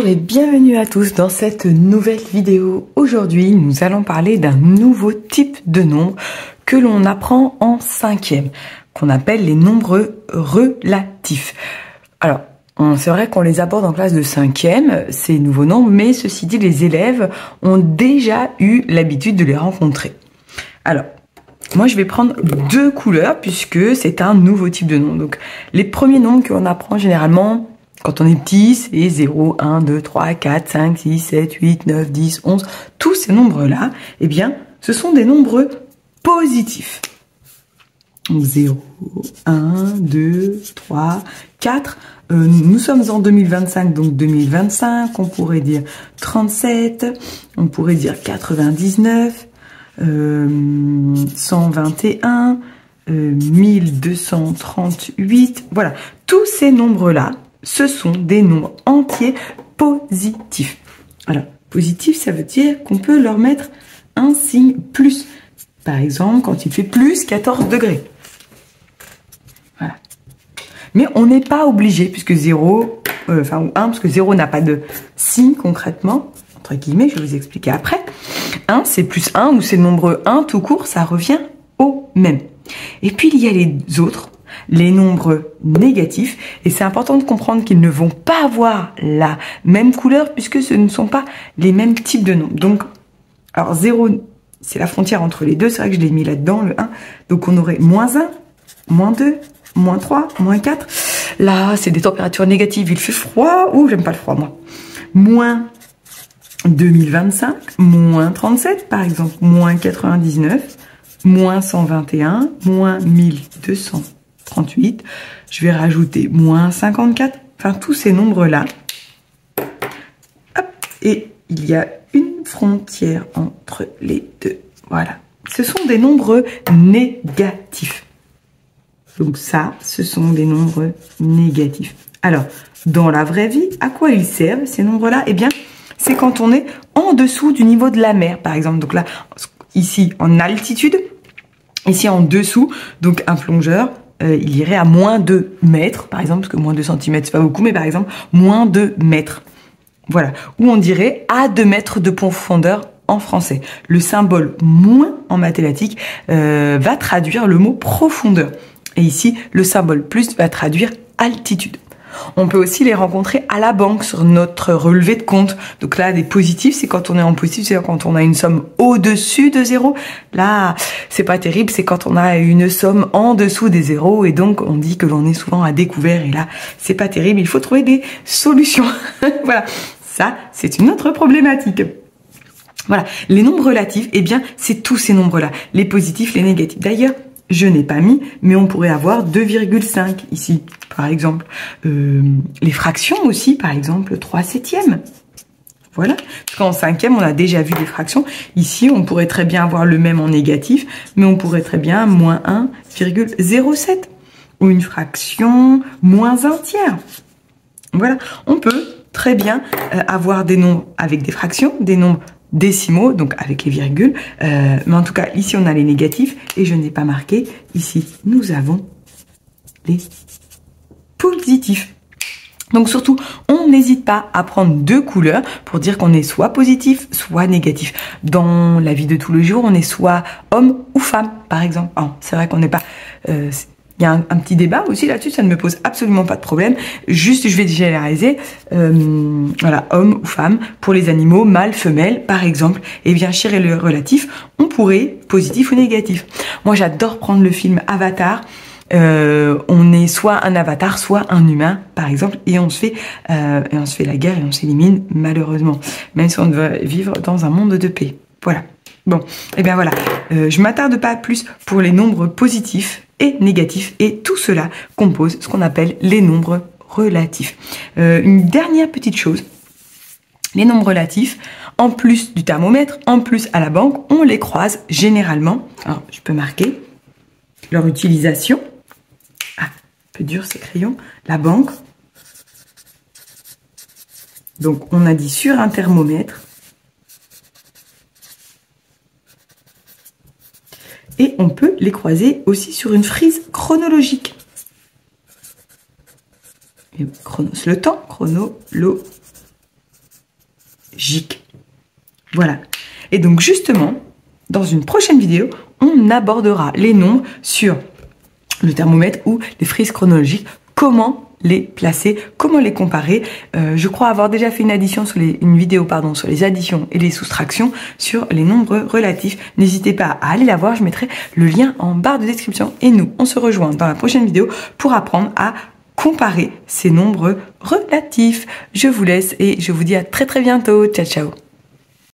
Et bienvenue à tous dans cette nouvelle vidéo. Aujourd'hui, nous allons parler d'un nouveau type de nombre que l'on apprend en 5e, qu'on appelle les nombres relatifs. Alors, c'est vrai qu'on les aborde en classe de 5e, ces nouveaux nombres, mais ceci dit, les élèves ont déjà eu l'habitude de les rencontrer. Alors, moi, je vais prendre deux couleurs puisque c'est un nouveau type de nombre. Donc, les premiers nombres qu'on apprend généralement quand on est petit, c'est 0, 1, 2, 3, 4, 5, 6, 7, 8, 9, 10, 11. Tous ces nombres-là, eh bien, ce sont des nombres positifs. 0, 1, 2, 3, 4. Nous sommes en 2025, donc 2025. On pourrait dire 37. On pourrait dire 99. 121. 1238. Voilà. Tous ces nombres-là, ce sont des nombres entiers positifs. Alors, positif, ça veut dire qu'on peut leur mettre un signe plus. Par exemple, quand il fait plus 14 degrés. Voilà. Mais on n'est pas obligé, puisque 0, ou 1, parce que 0 n'a pas de signe concrètement, entre guillemets, je vais vous expliquer après. 1, c'est plus 1, ou c'est le nombre 1 tout court, ça revient au même. Et puis, il y a les autres, les nombres négatifs, et c'est important de comprendre qu'ils ne vont pas avoir la même couleur puisque ce ne sont pas les mêmes types de nombres. Donc, alors 0, c'est la frontière entre les deux, c'est vrai que je l'ai mis là-dedans, le 1. Donc on aurait moins 1, moins 2, moins 3, moins 4. Là, c'est des températures négatives, il fait froid. Ouh, j'aime pas le froid, moi. Moins 2025, moins 37, par exemple, moins 99, moins 121, moins 1238. Je vais rajouter moins 54. Enfin, tous ces nombres-là. Hop, et il y a une frontière entre les deux. Voilà. Ce sont des nombres négatifs. Donc ça, ce sont des nombres négatifs. Alors, dans la vraie vie, à quoi ils servent, ces nombres-là? Eh bien, c'est quand on est en dessous du niveau de la mer, par exemple. Donc là, ici, en altitude. Ici, en dessous, donc un plongeur, il irait à moins 2 mètres, par exemple, parce que moins 2 cm, c'est pas beaucoup, mais par exemple, moins 2 mètres. Voilà. Ou on dirait à 2 mètres de profondeur en français. Le symbole moins en mathématiques va traduire le mot profondeur. Et ici, le symbole plus va traduire altitude. On peut aussi les rencontrer à la banque sur notre relevé de compte. Donc là, des positifs, c'est quand on est en positif, c'est quand on a une somme au-dessus de 0. Là, c'est pas terrible, c'est quand on a une somme en dessous des zéros et donc on dit que l'on est souvent à découvert et là, c'est pas terrible, il faut trouver des solutions. Voilà, ça, c'est une autre problématique. Voilà, les nombres relatifs, eh bien, c'est tous ces nombres-là, les positifs, les négatifs. D'ailleurs, je n'ai pas mis, mais on pourrait avoir 2,5 ici, par exemple. Les fractions aussi, par exemple, 3/7. Voilà. Parce qu'en 5e, on a déjà vu des fractions. Ici, on pourrait très bien avoir le même en négatif, mais on pourrait très bien moins 1,07. Ou une fraction moins 1 tiers. Voilà. On peut très bien avoir des nombres avec des fractions, des nombres décimaux, donc avec les virgules, mais en tout cas ici on a les négatifs et je n'ai pas marqué, ici nous avons les positifs. Donc surtout, on n'hésite pas à prendre deux couleurs pour dire qu'on est soit positif, soit négatif. Dans la vie de tous les jours, on est soit homme ou femme, par exemple. Oh, c'est vrai qu'on n'est pas... il y a un petit débat aussi là-dessus, ça ne me pose absolument pas de problème. Juste, je vais généraliser, voilà, homme ou femme. Pour les animaux, mâle, femelle, par exemple. Et bien, chez le relatif, on pourrait positif ou négatif. Moi, j'adore prendre le film Avatar. On est soit un avatar, soit un humain, par exemple, et on se fait la guerre et on s'élimine, malheureusement. Même si on doit vivre dans un monde de paix. Voilà. Bon, et bien voilà. Je m'attarde pas plus pour les nombres positifs et négatifs, et tout cela compose ce qu'on appelle les nombres relatifs. Une dernière petite chose, les nombres relatifs, en plus du thermomètre, en plus à la banque, on les croise généralement. Alors, je peux marquer leur utilisation. Ah, un peu dur ces crayons. La banque. Donc, on a dit sur un thermomètre. Et on peut les croiser aussi sur une frise chronologique. Et chronos, le temps, chronologique. chronologique. Voilà. Et donc justement, dans une prochaine vidéo, on abordera les nombres sur le thermomètre ou les frises chronologiques, comment les placer, comment les comparer. Je crois avoir déjà fait une vidéo sur les additions et les soustractions sur les nombres relatifs. N'hésitez pas à aller la voir, je mettrai le lien en barre de description. Et nous, on se rejoint dans la prochaine vidéo pour apprendre à comparer ces nombres relatifs. Je vous laisse et je vous dis à très bientôt. Ciao, ciao.